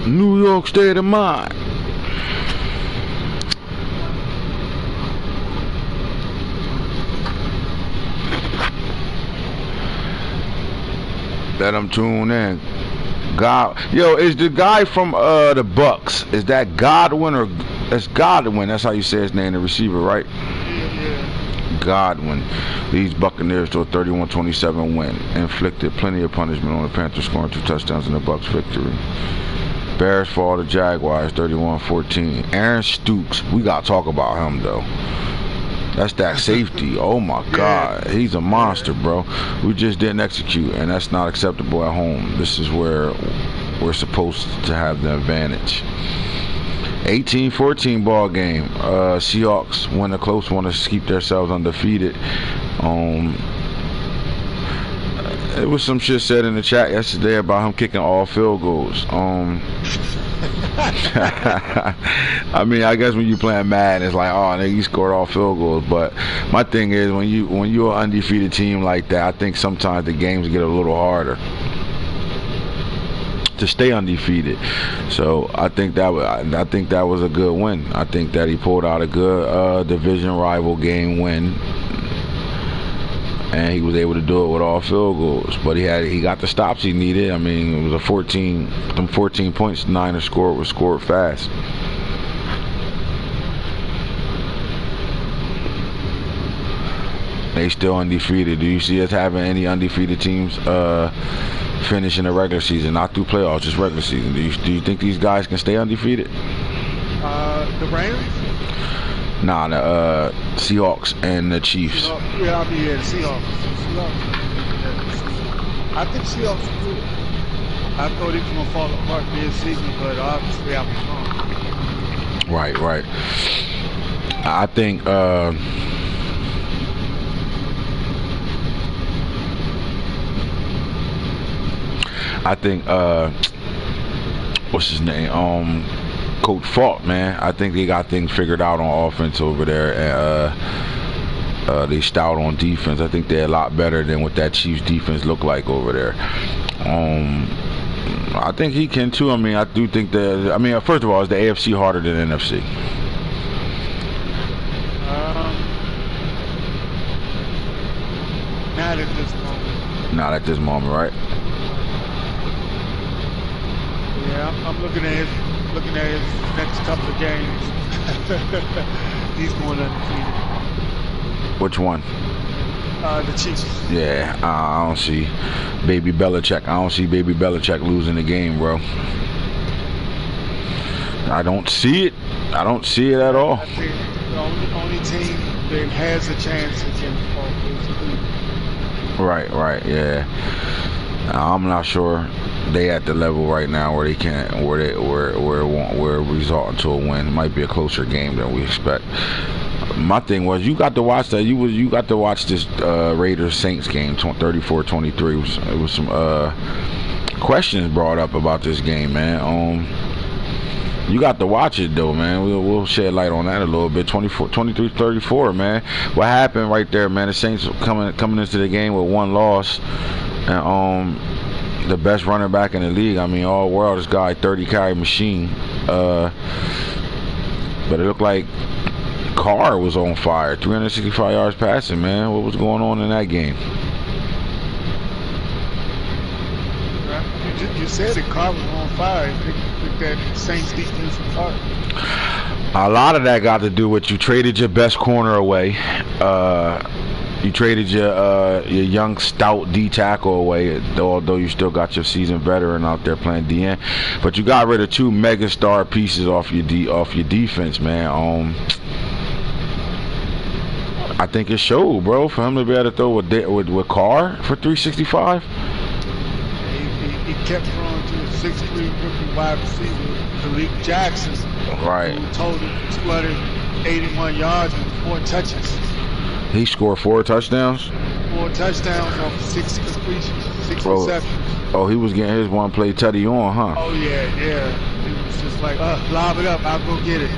New York State of Mind. Let them tune in. God, yo, is the guy from the Bucks? Is that Godwin or that's Godwin? That's how you say his name, the receiver, right? Yeah. Godwin. These Buccaneers to a 31-27 win. Inflicted plenty of punishment on the Panthers, scoring 2 touchdowns in the Bucks' victory. Bears fall to Jaguars 31-14. Aaron Stoops, we gotta talk about him though. That's that safety. Oh my God, he's a monster, bro. We just didn't execute, and that's not acceptable at home. This is where we're supposed to have the advantage. 18-14 ball game. Seahawks win a close one to keep themselves undefeated. It was some shit said in the chat yesterday about him kicking all field goals. I mean, I guess when you playing Madden, it's like, oh, nigga, you scored all field goals. But my thing is, when you're an undefeated team like that, I think sometimes the games get a little harder to stay undefeated. So I think that was a good win. I think that he pulled out a good division rival game win, and he was able to do it with all field goals. But he got the stops he needed. I mean, it was a 14 points Niners scored fast. They still undefeated. Do you see us having any undefeated teams finish in the regular season, not through playoffs, just regular season? Do you think these guys can stay undefeated? The Rams? Nah, the Seahawks and the Chiefs. Yeah, I mean, the Seahawks. I think Seahawks are good. I thought it was going to fall apart mid-season, but obviously I was wrong. Right. I think what's his name? Coach Falk, man. I think they got things figured out on offense over there, and they stout on defense. I think they're a lot better than what that Chiefs defense looked like over there. I think he can too. I mean, I do think that. I mean, first of all, is the AFC harder than NFC? Not at this moment. Not at this moment, right? Yeah, I'm looking at his next couple of games. He's going undefeated. Which one? The Chiefs. Yeah, I don't see Baby Belichick. I don't see Baby Belichick losing the game, bro. I don't see it. I don't see it at all. I think the only team that has a chance against Cleveland. Right, yeah. I'm not sure they at the level right now where they can't, where it result into a win. It might be a closer game than we expect. My thing was, you got to watch that. You got to watch this Raiders Saints game, 34-23. It was some questions brought up about this game, man. You got to watch it though, man. We'll shed light on that a little bit. 23-34, man. What happened right there, man? The Saints coming into the game with one loss, and the best running back in the league. I mean, all world, this guy 30 carry machine. But it looked like Carr was on fire. 365 yards passing, man. What was going on in that game? You said that Carr was on fire. I think that Saints defense apart. A lot of that got to do with you traded your best corner away. You traded your young stout D tackle away, although you still got your seasoned veteran out there playing DN. But you got rid of two mega star pieces off your defense, man. I think it showed, bro, for him to be able to throw with Carr for 365. He kept throwing to a 6'3" rookie wide receiver, Malik Jackson, right? Who totaled 281 yards and 4 touches. He scored 4 touchdowns. 4 touchdowns off 6 completions, 6 receptions. Oh, he was getting his one play tutty on, huh? Oh yeah. It was just like, lob it up, I'll go get it.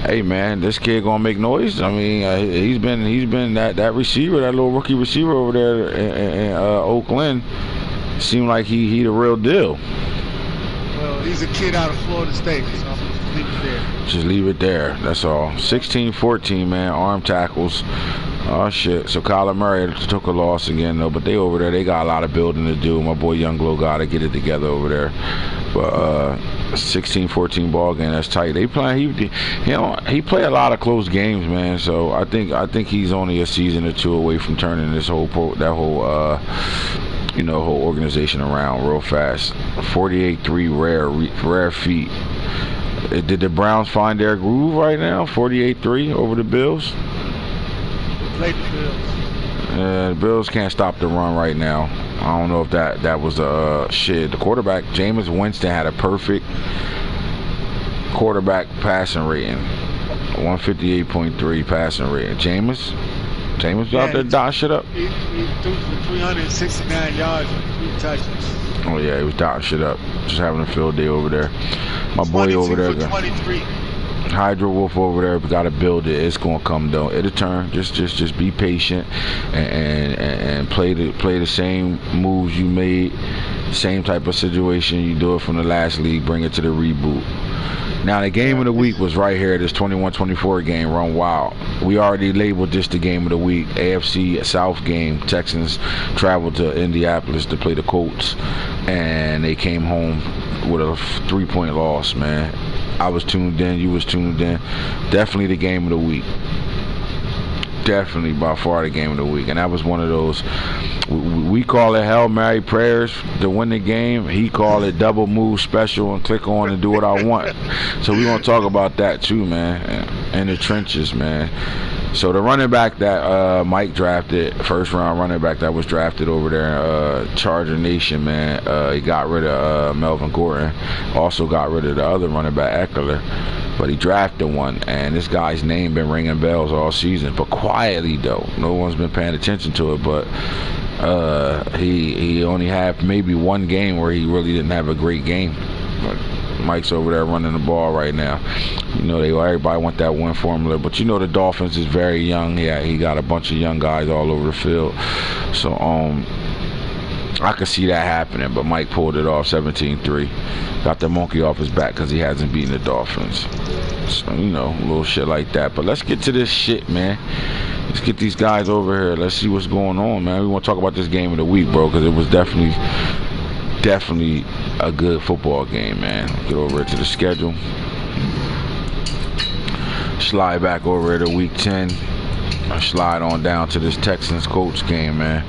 Hey man, this kid gonna make noise. I mean, he's been that receiver, that little rookie receiver over there in Oakland. Seemed like he the real deal. He's a kid out of Florida State, so I'm gonna leave it there. Just leave it there. That's all. 16-14, man. Arm tackles. Oh shit. So Kyler Murray took a loss again though, but they over there. They got a lot of building to do. My boy Younglow got to get it together over there. But 16-14 ball game. That's tight. They play. He play a lot of close games, man. So I think he's only a season or two away from turning this whole whole organization around real fast. 48-3 rare feat. Did the Browns find their groove right now? 48-3 over the Bills. Played the Bills. The Bills can't stop the run right now. I don't know if that was shit. The quarterback, Jameis Winston, had a perfect quarterback passing rating. 158.3 passing rating. Jameis out there dotting shit up. He threw for 369 yards and 3 touchdowns. Oh yeah, he was dotting shit up. Just having a field day over there. My boy over there. 23. Hydro Wolf over there, got to build it. It's gonna come though. It'll turn. Just be patient and play the same moves you made, same type of situation. You do it from the last league. Bring it to the reboot. Now the game of the week was right here. This 21-24 game, run wild. We already labeled this the game of the week. AFC South game. Texans traveled to Indianapolis to play the Colts, and they came home with a 3-point loss. Man, I was tuned in. You was tuned in. Definitely the game of the week. Definitely by far the game of the week. And that was one of those, we call it Hail Mary prayers to win the game. He called it double move special and click on and do what I want. So we're going to talk about that too, man. In the trenches, man. So the running back that Mike drafted, first round running back that was drafted over there in Charger Nation, man, he got rid of Melvin Gordon. Also got rid of the other running back, Eckler. But he drafted one, and this guy's name been ringing bells all season. But quietly, though, no one's been paying attention to it. But he only had maybe one game where he really didn't have a great game. But Mike's over there running the ball right now. You know, everybody want that win formula, but you know the Dolphins is very young. Yeah, he got a bunch of young guys all over the field. So I could see that happening, but Mike pulled it off. 17-3. Got the monkey off his back because he hasn't beaten the Dolphins. So, you know, a little shit like that. But let's get to this shit, man. Let's get these guys over here. Let's see what's going on, man. We want to talk about this game of the week, bro, because it was definitely a good football game, man. Get over to the schedule. Slide back over to week 10. Slide on down to this Texans-Colts game, man.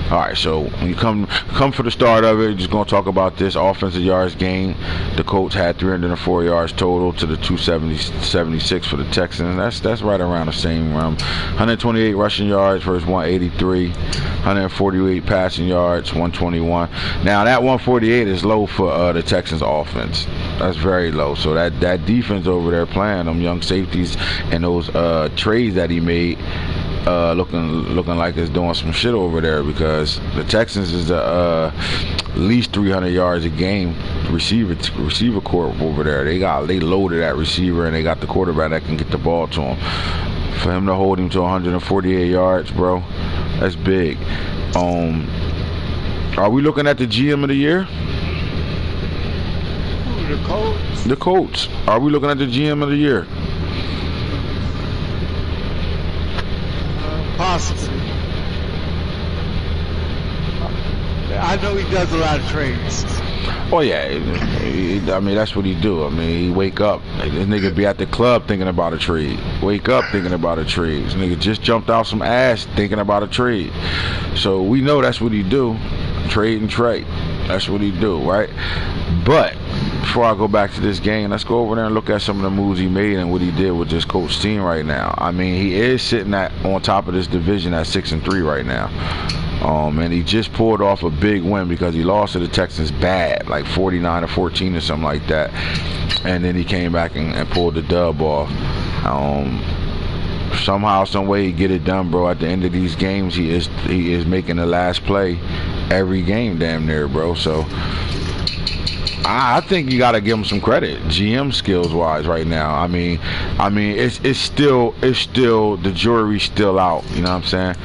All right, so when you come for the start of it, just going to talk about this offensive yards gain. The Colts had 304 yards total to the 276 for the Texans. That's right around the same 128 rushing yards versus 183. 148 passing yards, 121. Now that 148 is low for the Texans offense. That's very low. So that defense over there playing them young safeties and those trades that he made. Looking like it's doing some shit over there, because the Texans is at least 300 yards a game receiver corps over there. They loaded that receiver, and they got the quarterback that can get the ball to him. For him to hold him to 148 yards, bro, that's big. Are we looking at the GM of the year? The Colts. The Colts. Are we looking at the GM of the year? Possibly. I know he does a lot of trades. Oh yeah, I mean that's what he do. I mean he wake up, this nigga be at the club thinking about a trade. Wake up thinking about a trade. This nigga just jumped out some ass thinking about a trade. So we know that's what he do. Trade and trade. That's what he do, right? But before I go back to this game, let's go over there and look at some of the moves he made and what he did with this Colts team right now. I mean, he is sitting on top of this division at 6-3 right now. And he just pulled off a big win because he lost to the Texans bad, like 49-14 or something like that. And then he came back and pulled the dub off. Somehow, some way, he get it done, bro. At the end of these games, he is making the last play every game, damn near, bro. So I think you got to give him some credit, GM skills wise, right now. I mean, it's still the jury's still out. You know what I'm saying?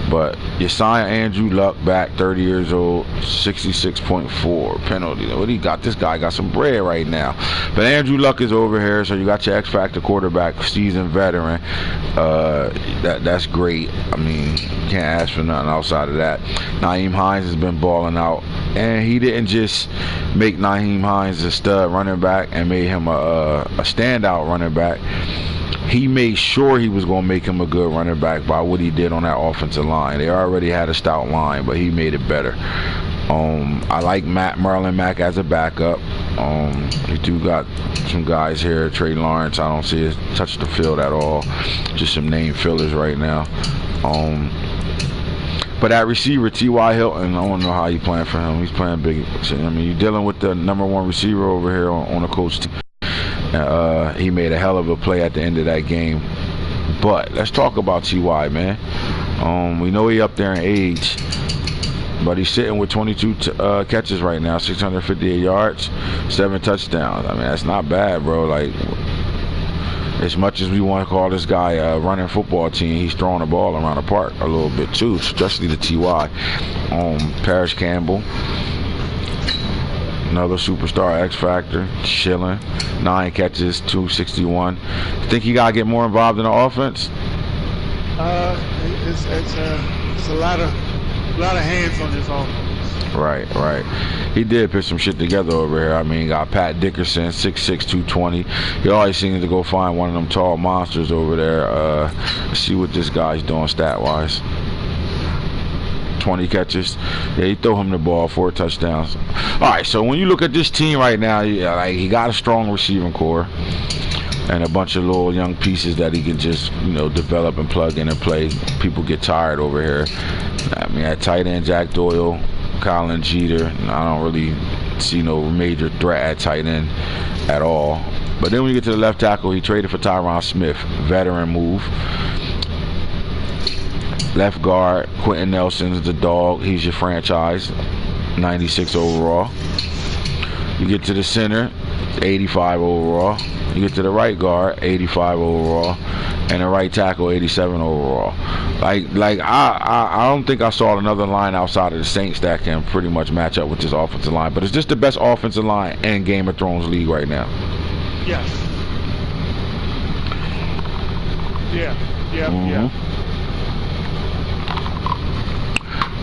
But you sign Andrew Luck back, 30 years old, 66.4 penalty. What do you got? This guy got some bread right now. But Andrew Luck is over here, so you got your X Factor quarterback, seasoned veteran. That's great. I mean, you can't ask for nothing outside of that. Nyheim Hines has been balling out, and he didn't just make Nyheim Hines a stud running back and made him a standout running back. He made sure he was going to make him a good running back by what he did on that offensive line. They already had a stout line, but he made it better. I like Marlon Mack as a backup. You do got some guys here. Trey Lawrence, I don't see it touch the field at all. Just some name fillers right now. But that receiver, T.Y. Hilton, I don't know how you playing for him. He's playing big. I mean, you're dealing with the number one receiver over here on the coach team. He made a hell of a play at the end of that game. But let's talk about T.Y., man. We know he up there in age, but he's sitting with 22 catches right now, 658 yards, 7 touchdowns. I mean, that's not bad, bro. Like, as much as we want to call this guy a running football team, he's throwing the ball around the park a little bit too, especially the T.Y. Parrish Campbell, another superstar X Factor, chilling, 9 catches, 261. Think he gotta get more involved in the offense? It's a lot of hands on this offense. Right. He did put some shit together over here. I mean, got Pat Dickerson, 6'6", 220. He always seems to go find one of them tall monsters over there. Let's see what this guy's doing stat-wise. 20 catches. Yeah, he throw him the ball, 4 touchdowns. All right, so when you look at this team right now, he got a strong receiving core and a bunch of little young pieces that he can just, develop and plug in and play. People get tired over here. I mean, at tight end, Jack Doyle, Colin Jeter. I don't really see no major threat at tight end at all. But then when you get to the left tackle, he traded for Tyron Smith, veteran move. Left guard, Quentin Nelson's the dog. He's your franchise, 96 overall. You get to the center, 85 overall. You get to the right guard, 85 overall, and the right tackle, 87 overall. Like I don't think I saw another line outside of the Saints that can pretty much match up with this offensive line. But it's just the best offensive line in Game of Thrones league right now. Yes. Yeah.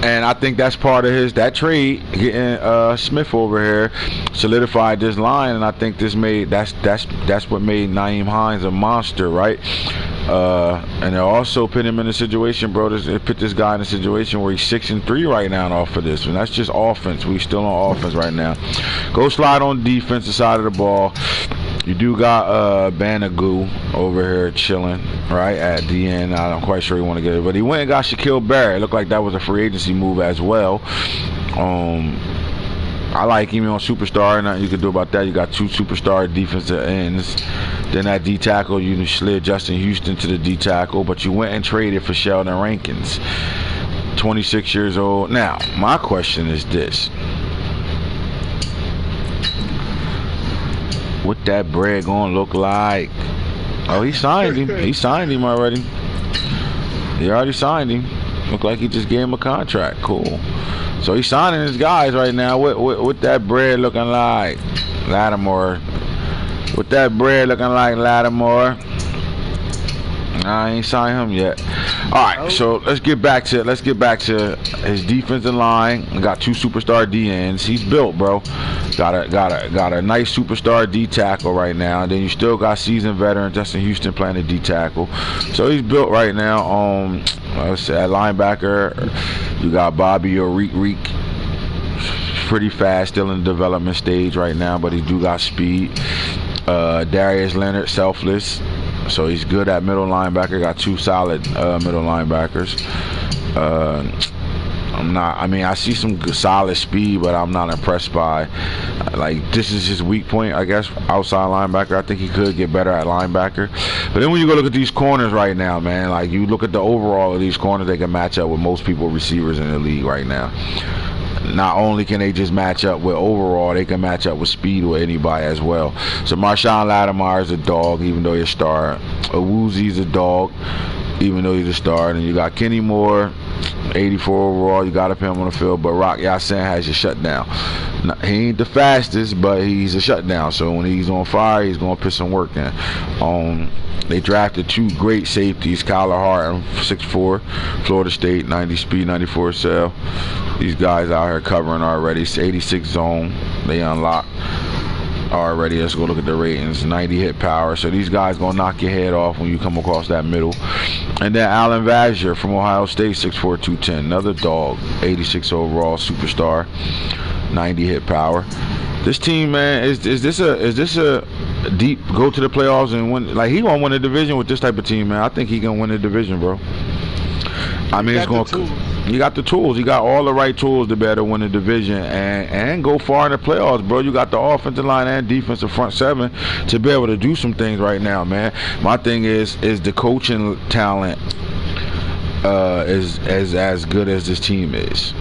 And I think that's part of that trade, getting Smith over here, solidified this line, and I think that's what made Nyheim Hines a monster, right? And it also put him in a situation, bro. It put this guy in a situation where he's 6-3 right now off of this, and that's just offense. We still on offense right now. Go slide on the defensive side of the ball. You do got Banagoo over here chilling, right, at the end. I'm quite sure he want to get it, but he went and got Shaquille Barrett. It looked like that was a free agency move as well. I like him on superstar. Nothing you can do about that. You got 2 superstar defensive ends. Then at D tackle, you slid Justin Houston to the D tackle, but you went and traded for Sheldon Rankins, 26 years old. Now, my question is this. What that bread gonna look like? Oh, he signed him. He signed him already. He already signed him. Look like he just gave him a contract. Cool. So he's signing his guys right now. What that bread looking like? Lattimore. What that bread looking like, Lattimore? I ain't signed him yet. All right, so let's get back to his defensive line. We got 2 superstar D ends. He's built, bro. Got a nice superstar D tackle right now. And then you still got seasoned veteran Justin Houston playing the D tackle. So he's built right now. Let's say at linebacker, you got Bobby Reek. Pretty fast, still in the development stage right now, but he do got speed. Darius Leonard, selfless. So he's good at middle linebacker. Got 2 solid middle linebackers. I see some good, solid speed, but I'm not impressed by. This is his weak point, I guess. Outside linebacker, I think he could get better at linebacker. But then when you go look at these corners right now, man, you look at the overall of these corners, they can match up with most people receivers in the league right now. not only can they just match up with overall, they can match up with speed with anybody as well. So Marshawn Lattimore's a dog, even though he's a star. Awuzi's a dog, even though he's a star. And you got Kenny Moore, 84 overall. You got to put him on the field. But Rock Ya-Sin has your shutdown. He ain't the fastest, but he's a shutdown. So when he's on fire, he's going to put some work in. They drafted 2 great safeties, Kyler Hart, 6'4", Florida State, 90 speed, 94 cell. These guys out here covering already. It's 86 zone. They unlocked already. Let's go look at the ratings. 90 hit power. So these guys going to knock your head off when you come across that middle. And then Alan Vazier from Ohio State, 6'4", 210. Another dog, 86 overall, superstar, 90 hit power. This team, man, is this a deep go to the playoffs and win? Like, he gonna win a division with this type of team, man. I think he gonna win a division, bro. I mean, it's gonna. You got the tools. You got all the right tools to be able to win a division and go far in the playoffs, bro. You got the offensive line and defensive front seven to be able to do some things right now, man. My thing is the coaching talent is as good as this team is.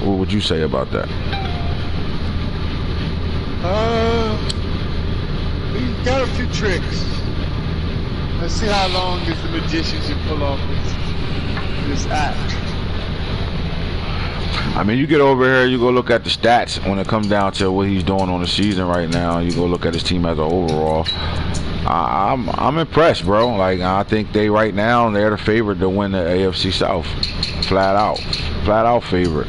What would you say about that? He's got a few tricks. Let's see how long is the magicians can pull off this act. I mean, you get over here, you go look at the stats when it comes down to what he's doing on the season right now. You go look at his team as an overall. I'm impressed, bro. Like, I think they're the favorite to win the AFC South, flat out favorite.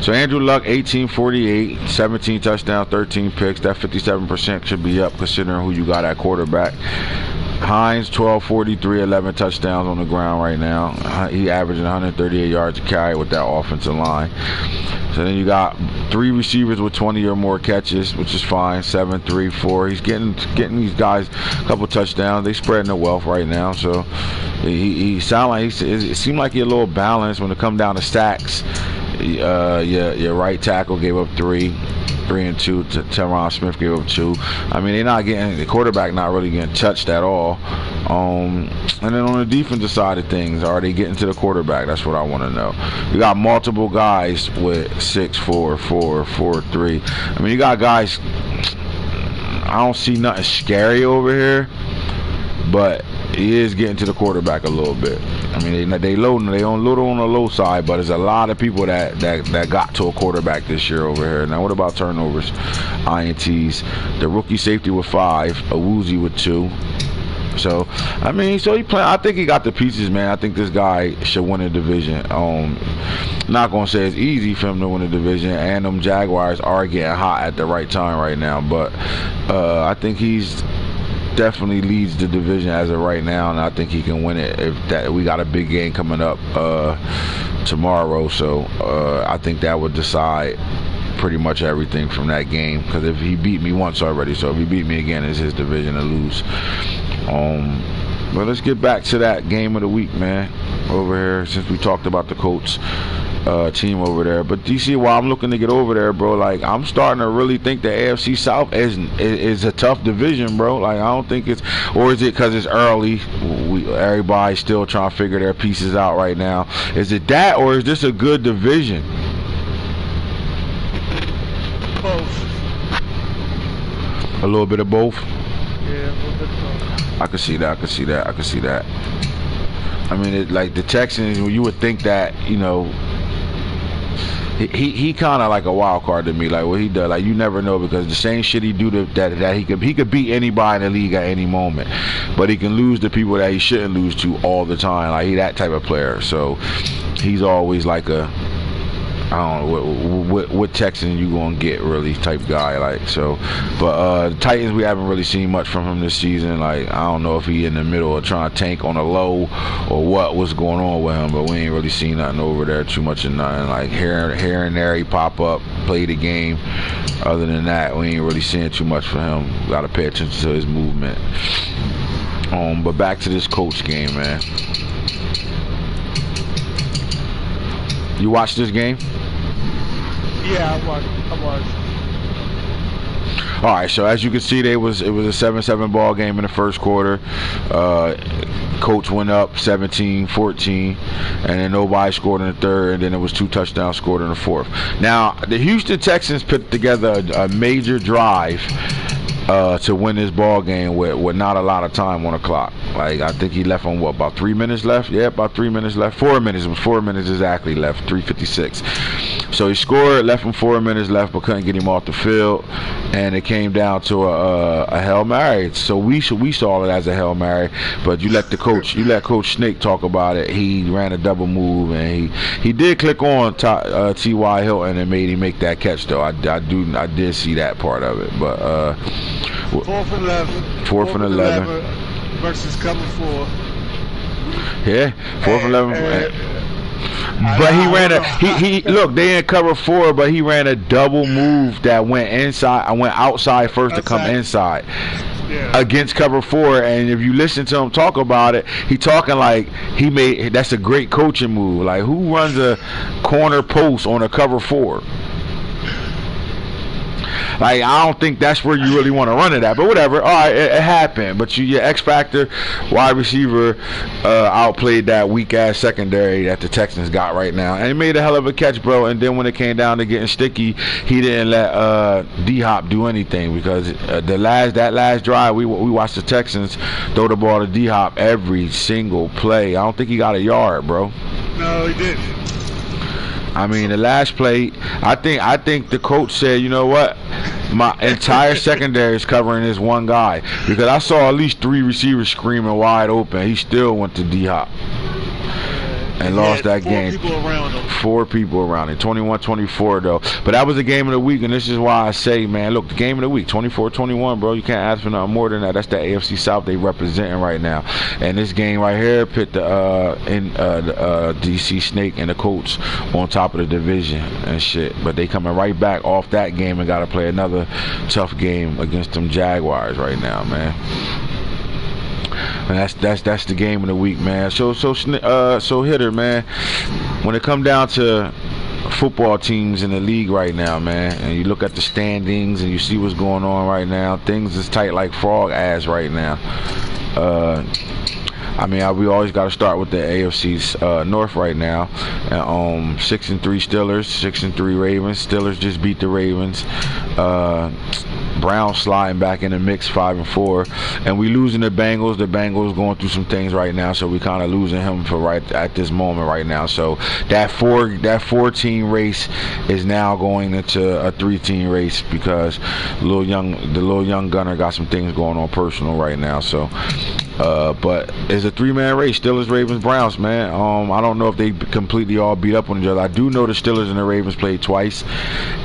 So Andrew Luck, 1848, 17 touchdowns, 13 picks. That 57% should be up considering who you got at quarterback. Hines, 1243, 11 touchdowns on the ground right now. He averaging 138 yards a carry with that offensive line. So then you got 3 receivers with 20 or more catches, which is fine. 7, 3, 4. He's getting these guys a couple touchdowns. They spreading the wealth right now. So he sound like it seemed like he's a little balanced when it come down to sacks. Your right tackle gave up 3 and 2. Tyron Smith gave up 2. I mean, they're not getting the quarterback, not really getting touched at all. And then on the defensive side of things, are they getting to the quarterback? That's what I want to know. You got multiple guys with 6'4", 4, 4'3". I mean, you got guys. I don't see nothing scary over here, but he is getting to the quarterback a little bit. I mean, they on the low side, but there's a lot of people that got to a quarterback this year over here. Now, what about turnovers? INTs. The rookie safety with 5, Awuzie with 2. So, I mean, he playing. I think he got the pieces, man. I think this guy should win a division. Not gonna say it's easy for him to win a division, and them Jaguars are getting hot at the right time right now. But I think he's definitely leads the division as of right now, and I think he can win it. We got a big game coming up tomorrow, so I think that would decide pretty much everything from that game. Because if he beat me once already, so if he beat me again, it's his division to lose. But let's get back to that game of the week, man. Over here, since we talked about the Colts team over there. But DC, while I'm looking to get over there, bro, like, I'm starting to really think the AFC South is a tough division, bro. Like, I don't think it's, or is it because it's early? Everybody's still trying to figure their pieces out right now. Is it that, or is this a good division? Both. A little bit of both. Yeah, a little bit of both. I can see that. I mean, like the Texans, you would think that, you know, he kind of like a wild card to me. Like what he does, like you never know, because the same shit he do that he could beat anybody in the league at any moment, but he can lose to people that he shouldn't lose to all the time. Like he that type of player. So he's always like a, I don't know what Texan you gonna get really type guy, like. So but the Titans, we haven't really seen much from him this season. Like I don't know if he in the middle of trying to tank on a low or what's going on with him, but we ain't really seen nothing over there, too much of nothing. Like here and there he pop up, play the game. Other than that, we ain't really seeing too much for him. Gotta pay attention to his movement. But back to this Colts game, man. You watched this game? Yeah, I watched. All right, so as you can see, it was a 7-7 ball game in the first quarter. Colts went up 17-14, and then nobody scored in the third, and then it was 2 touchdowns scored in the fourth. Now, the Houston Texans put together a major drive to win this ball game with not a lot of time on the clock. Like, I think he left on about 3 minutes left? Yeah, about 3 minutes left. 4 minutes. It was 4 minutes exactly left. 3:56. So he scored, left him 4 minutes left, but couldn't get him off the field, and it came down to a Hail Mary. So we saw it as a Hail Mary, but you let Coach Snake talk about it. He ran a double move, and he did click on T.Y. Hilton and made him make that catch, though. I did see that part of it, but 4th and 11. 4th and 11 versus cover 4. Yeah, 4th and 11. But he ran look, they didn't cover 4, but he ran a double move that went inside. I went outside first to come inside. Yeah. Against cover 4, and if you listen to him talk about it, he talking like that's a great coaching move. Like, who runs a corner post on a cover 4? Like, I don't think that's where you really want to run it at, but whatever. All right, it happened. But your X factor wide receiver outplayed that weak ass secondary that the Texans got right now, and he made a hell of a catch, bro. And then when it came down to getting sticky, he didn't let D-Hop do anything, because that last drive we watched the Texans throw the ball to D-Hop every single play. I don't think he got a yard, bro. No, he didn't. I mean, the last play, I think the coach said, you know what, my entire secondary is covering this one guy, because I saw at least 3 receivers screaming wide open. He still went to D-Hop and lost that game. 4 people around him. 21-24 though. But that was the game of the week, and this is why I say, man, look, the game of the week, 24-21, bro. You can't ask for nothing more than that. That's the AFC South they representing right now. And this game right here put the DC Snake and the Colts on top of the division and shit. But they coming right back off that game and got to play another tough game against them Jaguars right now, man. And that's the game of the week, man. So Hitter, man, when it come down to football teams in the league right now, man, and you look at the standings and you see what's going on right now, things is tight like frog ass right now. I mean, we always got to start with the AFC North right now. 6-3 Steelers, 6-3 Ravens. Steelers just beat the Ravens. Browns sliding back in the mix, 5-4, and we losing the Bengals. The Bengals going through some things right now, so we kind of losing him for right at this moment right now. So that 4-team race is now going into a 3-team race, because the little young gunner got some things going on personal right now. So, but it's a 3-man race. Steelers, Ravens, Browns, man. I don't know if they completely all beat up on each other. I do know the Steelers and the Ravens played twice,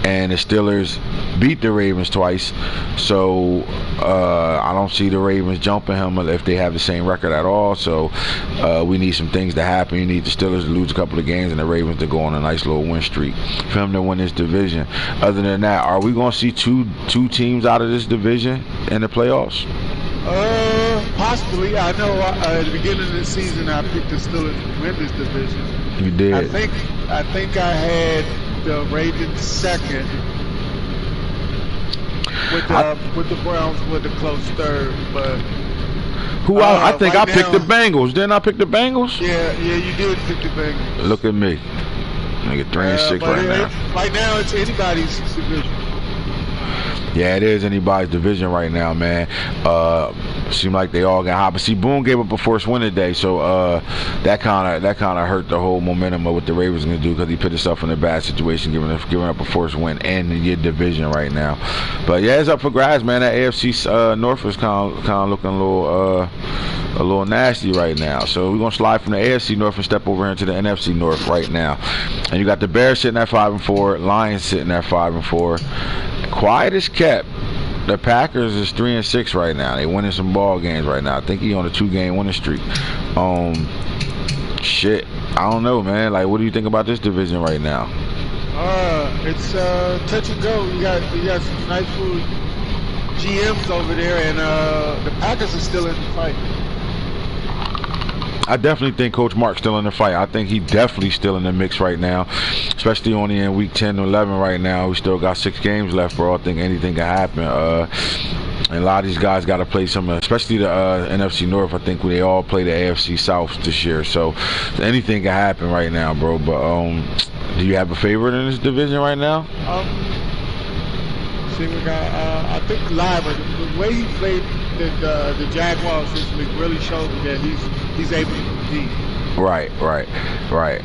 and the Steelers beat the Ravens twice. So I don't see the Ravens jumping him if they have the same record at all. So we need some things to happen. You need the Steelers to lose a couple of games and the Ravens to go on a nice little win streak for them to win this division. Other than that, are we going to see two teams out of this division in the playoffs? Possibly. I know at the beginning of the season I picked the Steelers to win this division. You did. I think I had the Ravens second, with the Browns with a close third. But I think I picked the Bengals. Didn't I pick the Bengals? Yeah, you did pick the Bengals. Look at me. Nigga 3-6 right now. Right now it's anybody's division. Yeah, it is anybody's division right now, man. Seem like they all got hot. But see, Boone gave up a first win today, so that kind of hurt the whole momentum of what the Ravens going to do, because he put himself in a bad situation, giving up a first win in your division right now. But yeah, it's up for grabs, man. That AFC North is kind of looking a little nasty right now. So we're gonna slide from the AFC North and step over into the NFC North right now. And you got the Bears sitting at 5-4, Lions sitting at 5-4. Quiet as kept. The Packers is 3-6 right now. They winning some ball games right now. I think he on a 2-game winning streak. Shit, I don't know, man. Like, what do you think about this division right now? It's touch and go. You got some nice little GMs over there, and the Packers are still in the fight. I definitely think Coach Mark's still in the fight. I think he definitely still in the mix right now, especially only in week 10 to 11 right now. We still got 6 games left, bro. I think anything can happen. And a lot of these guys got to play some, especially the NFC North. I think they all play the AFC South this year. So anything can happen right now, bro. But do you have a favorite in this division right now? See, we got. I think Liver, the way he played the Jaguars this week really showed me that he's able to compete. Right.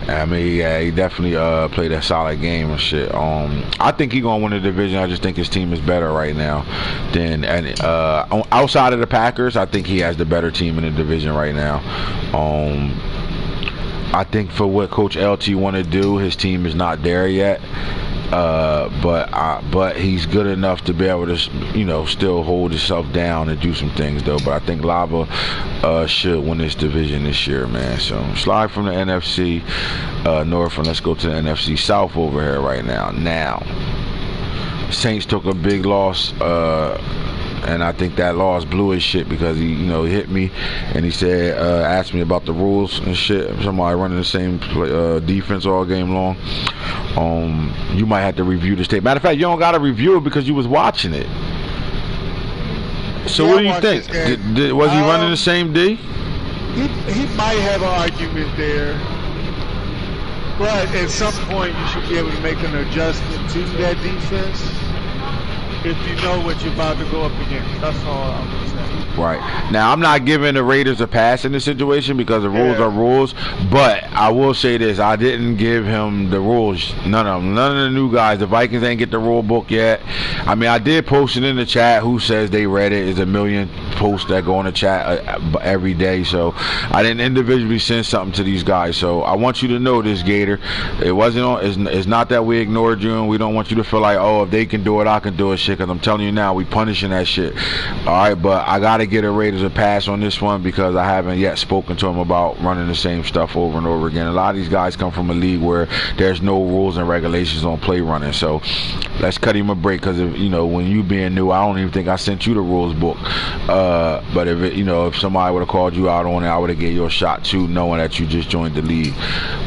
I mean, yeah, he definitely played a solid game and shit. I think he's gonna win the division. I just think his team is better right now than outside of the Packers. I think he has the better team in the division right now. I think for what Coach LT want to do, his team is not there yet. But he's good enough to be able to, still hold himself down and do some things though. But I think Lava should win this division this year, man. So slide from the NFC North and let's go to the NFC South over here right now. Now, Saints took a big loss. And I think that loss blew his shit because he hit me and he said, asked me about the rules and shit. Somebody running the same defense all game long. You might have to review the tape. Matter of fact, you don't got to review it because you was watching it. So what do you think? Was he running the same D? He might have an argument there. But at some point, you should be able to make an adjustment to that defense. If you know what you're about to go up against. That's all I'm going to say. Right. Now, I'm not giving the Raiders a pass in this situation because the rules are rules. But I will say this. I didn't give him the rules. None of them. None of the new guys. The Vikings ain't get the rule book yet. I mean, I did post it in the chat. Who says they read it? There's a million posts that go in the chat every day. So I didn't individually send something to these guys. So I want you to know this, Gator. It wasn't on. It's not that we ignored you and we don't want you to feel like, oh, if they can do it, I can do it, shit. Because I'm telling you now, we punishing that shit. All right, but I got to get a Raiders a pass on this one because I haven't yet spoken to them about running the same stuff over and over again. A lot of these guys come from a league where there's no rules and regulations on play running. So let's cut him a break because when you being new, I don't even think I sent you the rules book. But if somebody would have called you out on it, I would have gave you a shot too, knowing that you just joined the league.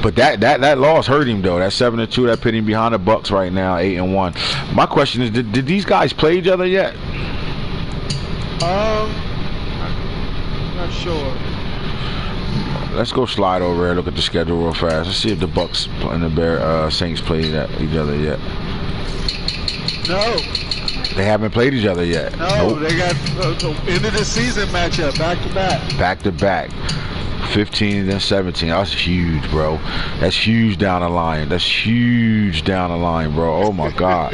But that loss hurt him though. That 7-2, that put him behind the Bucks right now, 8-1. My question is, did these guys play each other yet? I'm not sure. Let's go slide over here, look at the schedule real fast. Let's see if the Bucks and the Saints played each other yet. No. They haven't played each other yet. No, nope. They got end of the season matchup, back to back. Back to back. 15 and then 17. That's huge, bro. That's huge down the line. That's huge down the line, bro. Oh my God.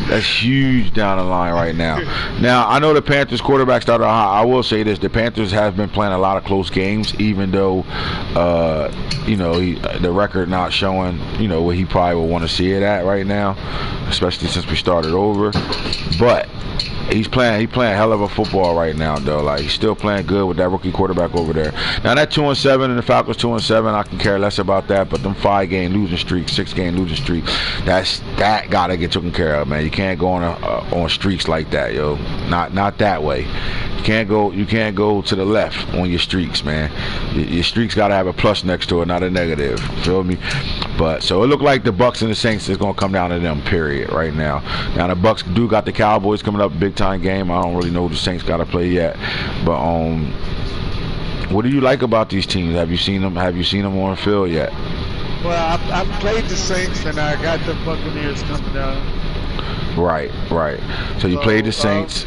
That's huge down the line right now. Now, I know the Panthers quarterback started hot. I will say this. The Panthers have been playing a lot of close games, even though, the record not showing, what he probably would want to see it at right now, especially since we started over. But he's playing hell of a football right now, though. Like, he's still playing good with that rookie quarterback over there. Now, that 2-7 and the Falcons 2-7, I can care less about that. But them 5-game losing streak, 6-game losing streak, that gotta get taken care of, man. You can't go on streaks like that, yo. Not that way. You can't go to the left on your streaks, man. Your streaks gotta have a plus next to it, not a negative. Feel me? But so it looked like the Bucks and the Saints is gonna come down to them, period, right now. Now the Bucks do got the Cowboys coming up, big time game. I don't really know who the Saints gotta play yet. But what do you like about these teams? Have you seen them on the field yet? Well, I played the Saints and I got the Buccaneers coming down. Right. So you played the Saints.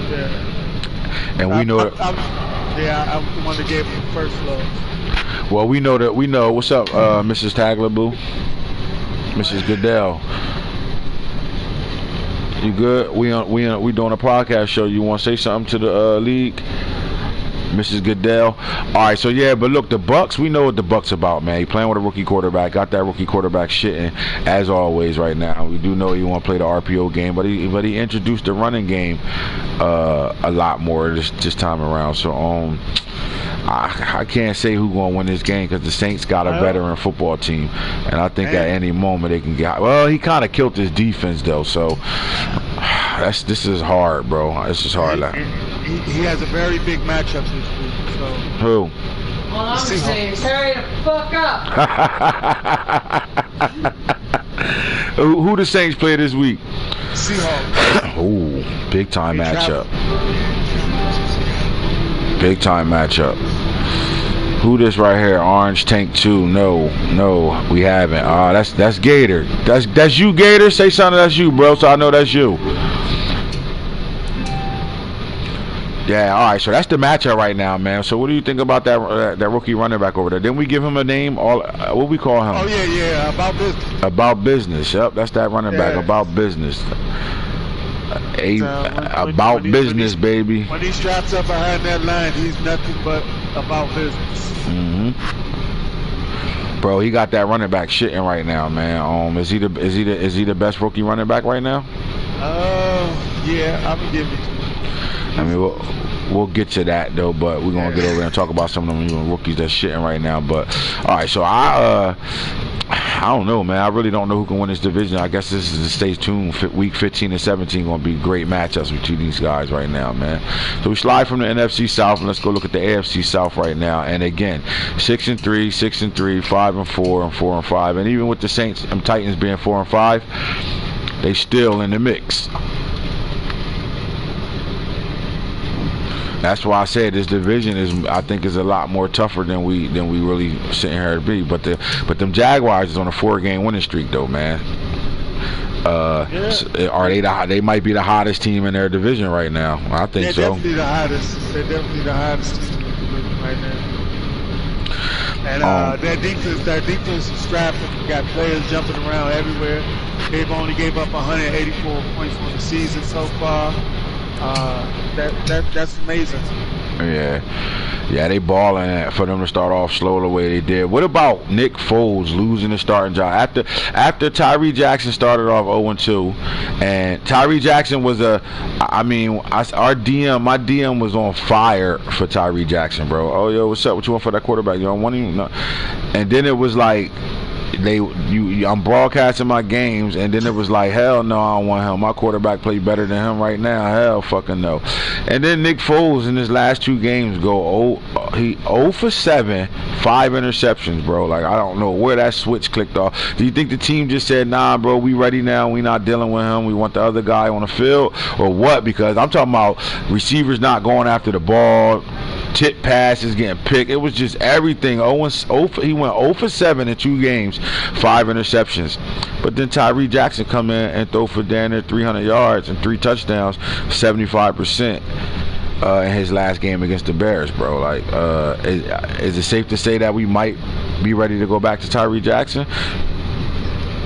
Yeah. And we know that. I'm the one that gave them the first loss. Well, we know. What's up, Mrs. Taglaboo? Mrs. Goodell. You good? We doing a podcast show. You want to say something to the league? Mrs. Goodell. All right, so yeah, but look, the Bucks, we know what the Bucks about, man. He playing with a rookie quarterback, got that rookie quarterback shitting as always right now. We do know he want to play the RPO game, but he introduced the running game a lot more this time around. So I can't say who's going to win this game because the Saints got a veteran football team, and I think at any moment they can get. Well, he kind of killed his defense though, so this is hard, bro. This is hard. He has a very big matchup this week. So. Who? All I'm saying is hurry the fuck up. Who the Saints play this week? Seahawks. Ooh, big time They matchup. Big time matchup. Who this right here? Orange Tank 2. No, we haven't. That's Gator. That's you, Gator. Say something. That's you, bro. So I know that's you. Yeah. All right. So that's the matchup right now, man. So what do you think about that rookie running back over there? Didn't we give him a name? What we call him? Oh yeah. About business. About business. Yep. That's that running back. About business. About business, baby. When he straps up behind that line, he's nothing but about business. Bro, he got that running back shitting right now, man. Is he the best rookie running back right now? Yeah, I'm gonna give it to him. I mean, we'll get to that though, but we're gonna get over there and talk about some of them rookies that's shitting right now. But all right, so I don't know, man. I really don't know who can win this division. I guess this is a stay tuned. Week 15 and 17 gonna be great matchups between these guys right now, man. So we slide from the NFC South and let's go look at the AFC South right now. And again, 6-3, 6-3, 5-4, and 4-5. And even with the Saints and Titans being 4-5, they still in the mix. That's why I said this division I think is a lot more tougher than we really sitting here to be. But them Jaguars is on a 4-game winning streak though, man. Are they might be the hottest team in their division right now. I think so. They're definitely the hottest team in the division right now. And their defense is strapping. Got players jumping around everywhere. They've only gave up 184 points for the season so far. That's amazing. Yeah, they balling for them to start off slow the way they did. What about Nick Foles losing the starting job after Tyree Jackson started off 0-2, and Tyree Jackson was my DM was on fire for Tyree Jackson, bro. Oh yo, what's up? What you want for that quarterback? You don't want him? No. And then it was like I'm broadcasting my games, and then it was like, hell no, I don't want him. My quarterback play better than him right now. Hell fucking no. And then Nick Foles in his last 2 games go 0 for 7, 5 interceptions, bro. Like, I don't know where that switch clicked off. Do you think the team just said, nah, bro, we ready now, we not dealing with him, we want the other guy on the field, or what? Because I'm talking about receivers not going after the ball, tip passes getting picked. It was just everything. He went 0 for 7 in 2 games, 5 interceptions. But then Tyree Jackson come in and throw for down there 300 yards and 3 touchdowns, 75% in his last game against the Bears, bro. Like, is it safe to say that we might be ready to go back to Tyree Jackson?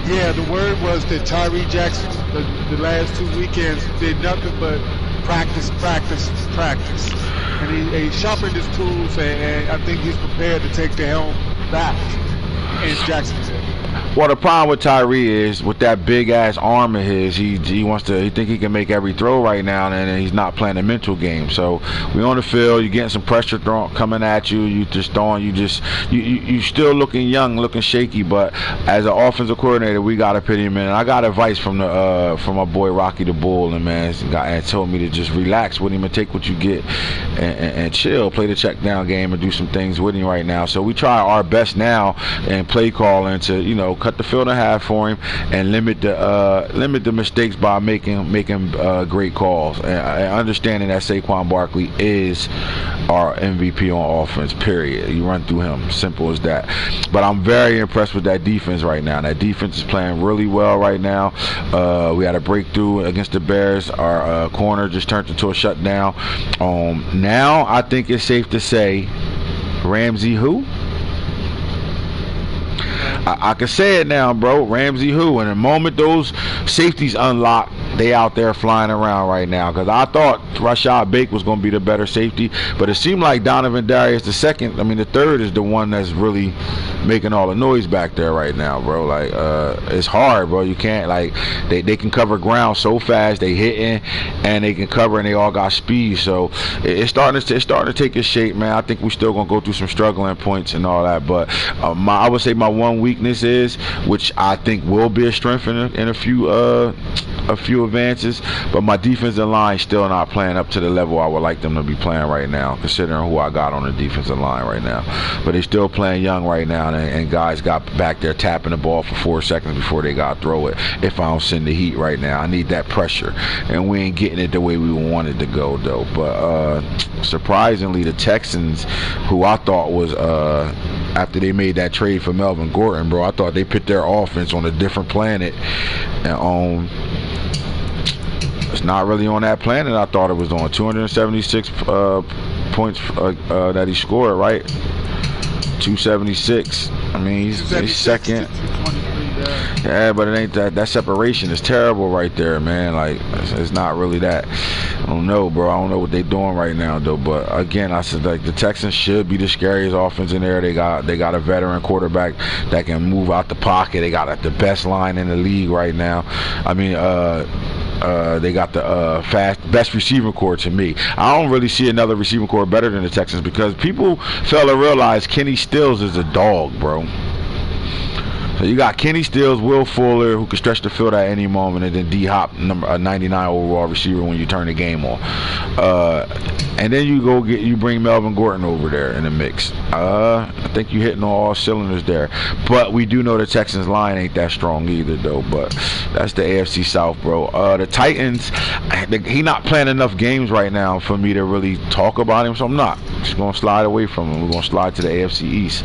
Yeah, the word was that Tyree Jackson the last 2 weekends did nothing but practice. And he sharpened his tools, and I think he's prepared to take the helm back in Jacksonville. Well, the problem with Tyree is with that big ass arm of his, he think he can make every throw right now, and he's not playing a mental game. So we on the field, you're getting some pressure coming at you. You still looking young, looking shaky. But as an offensive coordinator, we gotta put him in. And I got advice from my boy Rocky the Bull, and told me to just relax with him and take what you get and chill, play the check down game and do some things with him right now. So we try our best now and play calling to cut the field in half for him and limit the mistakes by making great calls and understanding that Saquon Barkley is our MVP on offense, period. You run through him, simple as that. But I'm very impressed with that defense right now. That defense is playing really well right now. We had a breakthrough against the Bears. Our corner just turned into a shutdown. Now I think it's safe to say Ramsey who? I can say it now, bro. Ramsey who? And the moment those safeties unlock, they out there flying around right now. Because I thought Rashad Bake was going to be the better safety, but it seemed like Donovan Darius the third is the one that's really making all the noise back there right now, bro. Like, it's hard, bro. You can't, like, they can cover ground so fast, they hitting, and they can cover, and they all got speed. So it's starting to take its shape, man. I think we still gonna go through some struggling points and all that, but I would say my one weakness is, which I think will be a strength in a few a few advances, but my defensive line still not playing up to the level I would like them to be playing right now, considering who I got on the defensive line right now. But they're still playing young right now, and guys got back there tapping the ball for 4 seconds before they got to throw it. If I don't send the heat right now, I need that pressure, and we ain't getting it the way we wanted to go though. But surprisingly, the Texans, who I thought was after they made that trade for Melvin Gordon, bro, I thought they put their offense on a different planet, and it's not really on that planet. I thought it was on 276 points that he scored, right? 276. I mean, he's second. Yeah, but it ain't that separation is terrible right there, man. Like, it's not really that. I don't know, bro. I don't know what they're doing right now, though. But again, I said, like, the Texans should be the scariest offense in there. They got a veteran quarterback that can move out the pocket. They got the best line in the league right now. I mean, they got the best receiving core to me. I don't really see another receiving core better than the Texans, because people fail to realize Kenny Stills is a dog, bro. So you got Kenny Stills, Will Fuller, who can stretch the field at any moment, and then D-Hop, number 99 overall receiver when you turn the game on. And then you bring Melvin Gordon over there in the mix. I think you're hitting on all cylinders there. But we do know the Texans line ain't that strong either, though. But that's the AFC South, bro. The Titans, he not playing enough games right now for me to really talk about him, so I'm not. Just going to slide away from him. We're going to slide to the AFC East.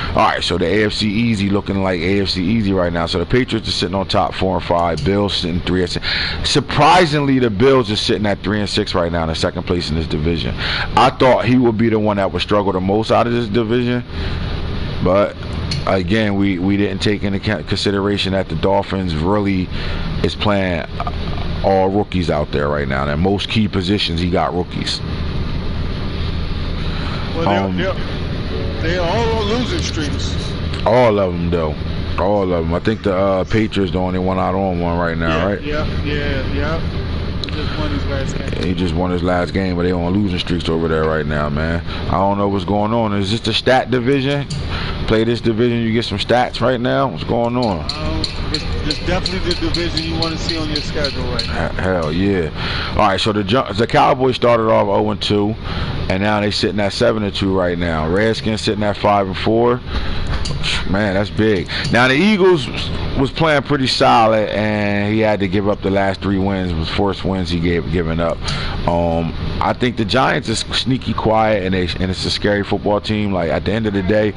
All right, so the AFC Easy looking like AFC Easy right now. So the Patriots are sitting on top 4 and 5. Bills sitting 3 and 6. Surprisingly, the Bills are sitting at 3 and 6 right now in the second place in this division. I thought he would be the one that would struggle the most out of this division, but again, we didn't take into consideration that the Dolphins really is playing all rookies out there right now. And most key positions, he got rookies. Well, they're all on losing streaks. All of them, though. All of them. I think the Patriots the only one out on one right now, right? Yeah. He just won his last game. He just won his last game, but they on losing streaks over there right now, man. I don't know what's going on. Is this the stat division? Play this division, you get some stats right now? What's going on? It's definitely the division you want to see on your schedule right now. Hell yeah. All right, so the Cowboys started off 0-2, and now they sitting at 7-2 right now. Redskins sitting at 5-4. Man, that's big. Now the Eagles was playing pretty solid, and he had to give up the last 3 wins. It was forced wins he given up. I think the Giants is sneaky quiet, and it's a scary football team. Like, at the end of the day,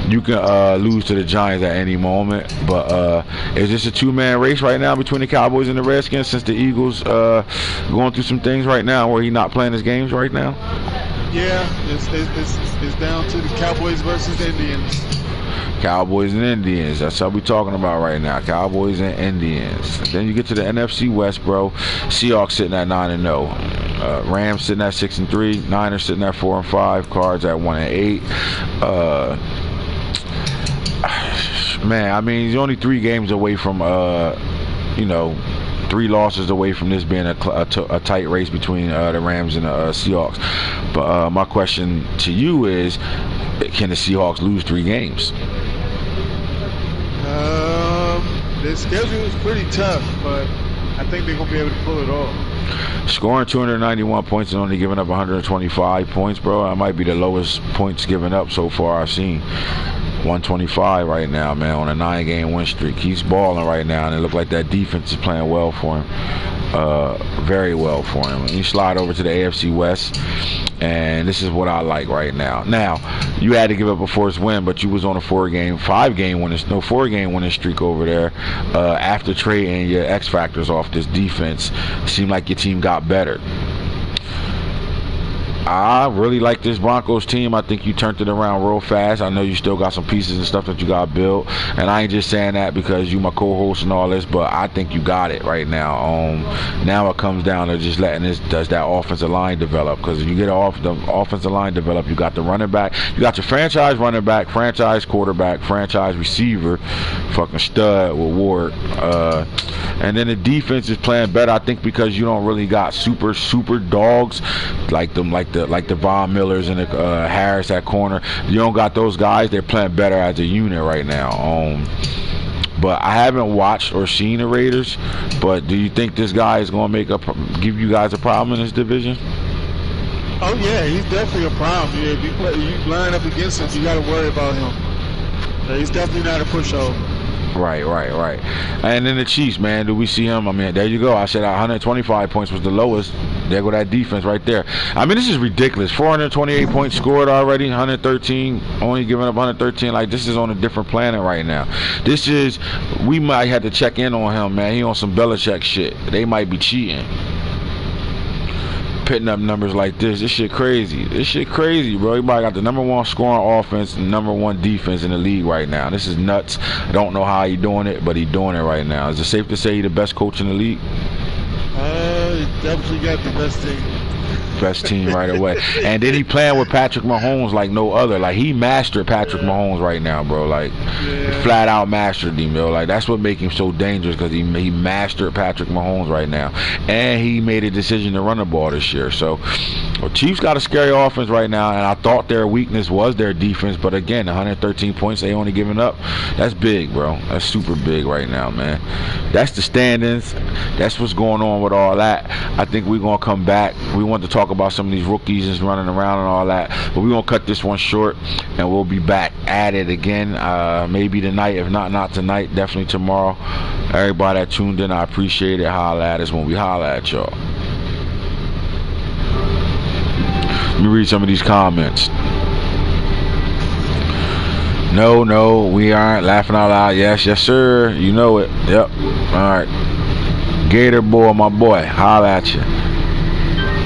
you can lose to the Giants at any moment. But is this a 2-man race right now between the Cowboys and the Redskins, since the Eagles going through some things right now where he's not playing his games right now? Yeah, it's down to the Cowboys versus Indians. Cowboys and Indians. That's what we're talking about right now. Cowboys and Indians. Then you get to the NFC West, bro. Seahawks sitting at 9-0. Rams sitting at 6-3. Niners sitting at 4 and 5. Cards at 1 and 8. Man, I mean, he's only 3 games away from 3 losses away from this being a tight race between the Rams and the Seahawks. But my question to you is, can the Seahawks lose 3 games? Their schedule is pretty tough, but I think they're going to be able to pull it off. Scoring 291 points and only giving up 125 points, bro. That might be the lowest points given up so far I've seen. 125 right now, man, on a 9-game win streak. He's balling right now, and it looked like that defense is playing well for him. Very well for him. And you slide over to the AFC West, and this is what I like right now. Now, you had to give up a forced win, but you was on a 4-game winning streak over there. After trading your X factors off this defense, it seemed like your team got better. I really like this Broncos team. I think you turned it around real fast. I know you still got some pieces and stuff that you got built, and I ain't just saying that because you my co-host and all this, but I think you got it right now. Now it comes down to just letting that offensive line develop, because if you get the offensive line develop, you got the running back, you got your franchise running back, franchise quarterback, franchise receiver, fucking stud with Ward, and then the defense is playing better, I think, because you don't really got super dogs like the Von Millers and the Harris at corner. You don't got those guys. They're playing better as a unit right now. But I haven't watched or seen the Raiders. But do you think this guy is going to give you guys a problem in this division? Oh yeah, he's definitely a problem. Yeah, if you line up against him, you got to worry about him. He's definitely not a pushover. Right. And then the Chiefs, man, do we see him? I mean, there you go. I said 125 points was the lowest. There go that defense right there. I mean, this is ridiculous. 428 points scored already, 113, only giving up 113. Like, this is on a different planet right now. We might have to check in on him, man. He on some Belichick shit. They might be cheating. Pitting up numbers like this shit crazy. This shit crazy, bro. Everybody got the #1 scoring offense and #1 defense in the league right now. This is nuts. I don't know how he doing it, but he doing it right now. Is it safe to say he the best coach in the league? He definitely got the best team. Best team right away. And then he playing with Patrick Mahomes like no other. Like, he mastered Patrick Mahomes right now, bro. Like, flat out mastered him, yo. Like, that's what make him so dangerous, because he mastered Patrick Mahomes right now. And he made a decision to run the ball this year. So, Chiefs got a scary offense right now, and I thought their weakness was their defense. But again, 113 points they only giving up. That's big, bro. That's super big right now, man. That's the standings. That's what's going on with all that. I think we're going to come back. We want to talk about some of these rookies just running around and all that, but we're gonna cut this one short, and we'll be back at it again, maybe tonight. If not tonight, definitely tomorrow. Everybody that tuned in, I appreciate it. Holla at us when we holla at y'all. Let me read some of these comments. No, we aren't. Laughing out loud. Yes sir, you know it. Yep. All right, Gator boy, my boy, holla at you.